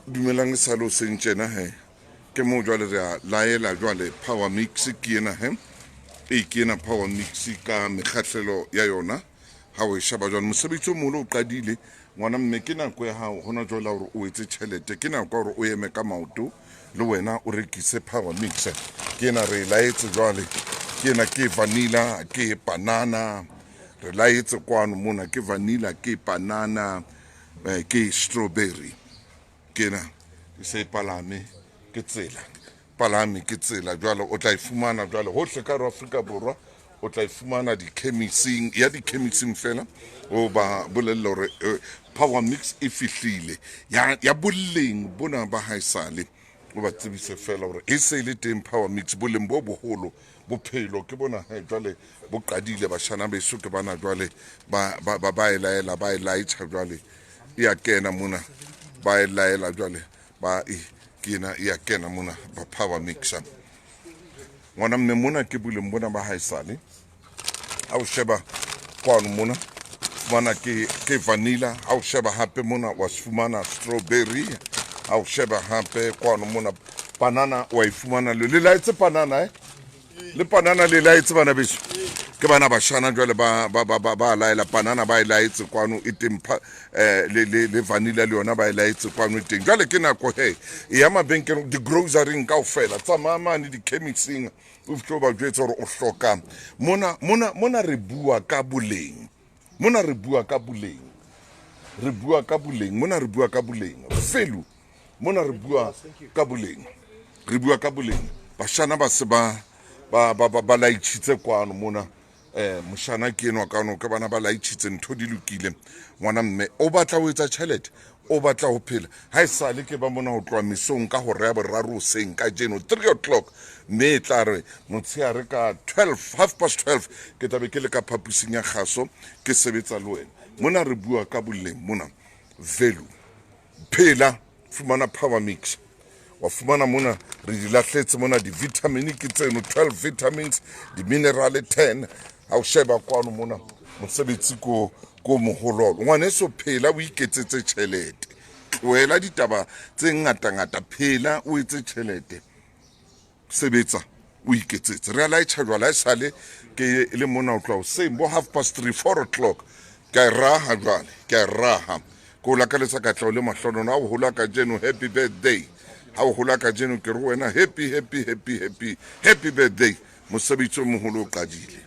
dumelang sa lo sentjena he ke mo jwale re laela jwale power mix ke ena he ke ena power mix ka mekgahlelo ya yona ha o shaba jwale mosebetsi o moholo o qadile ngwana mme ke nako ya hao hona jwale hore o etse tšhelete ke nako hore o eme ka maoto le wena o rekise power mix ke ena re laetse jwale ke ena ke vanilla ke banana re laetse kwano mona ke vanilla ke banana ke strawberry kena se palame ke tsela jwale o tla ifumana jwale hohle ka Afrika Borwa o tla ifumana di-chemising fela o ba bolella hore power mix e fihlile ya boleng bona ba haesale o ba tsebise fela hore e se ile teng power mix boleng bo boholo bophelo ke bona jwale bo qadile bashana beso ke bana jwale ba e laetša jwale ya kena mona ba e laela jwale ba kena ya kena mona ba power mixer ngwana mme mona ke boleng bona ba haesale ha o sheba kwano mona fumana ke vanilla ha o sheba hape mona wa fumana strawberry ha o sheba hape kwano mona banana wa ifumana le laetse banana le banana le laetse bana beso ke bana bashana jwale ba laela banana ba laetse kwano e tempa le vanilla le yona ba laetse kwano e teng jwale ke nako he ya mabenkele di grocery kaofela tsa mama ni di chemising o fitlo ba jwetsa hore o hloka mona re bua ka boleng mona re bua ka boleng felu mona re bua ka boleng bashana ba se ba laitshitse kwano mona moshana ke enwa kano ke bana ba laitshitse ntho di lokile ngwana mme o batla ho etsa tšhelete o batla ho phela ha e sale ke ba mona ho tloa mesong ka hore ya boraro seng ka jeno 3 o'clock mme tla re motsheare ka 12:30 ke tabe ke le ka phapusing ya kgaso ke sebetsa le wena mona re bua ka boleng mona value phela fumana power mix wa fumana mona re di lahletse mona di vitamin ke tseno 12 vitamins di mineral 10 ha o sheba kwano mona mosebetsi ko moholo ngwane so phela o iketsetse tšhelete tloela ditaba tse ngata phela o etse tšhelete sebetsa o iketsetse re laitšha jwala e sale ke le mona o tloa o seng bo 3:30 4 o'clock ka raha ko la ka letsa ka tla le mahlono na o hola ka jeno happy birthday ha o hola ka jeno ke re wena happy birthday mosebetsi o moholo o qadile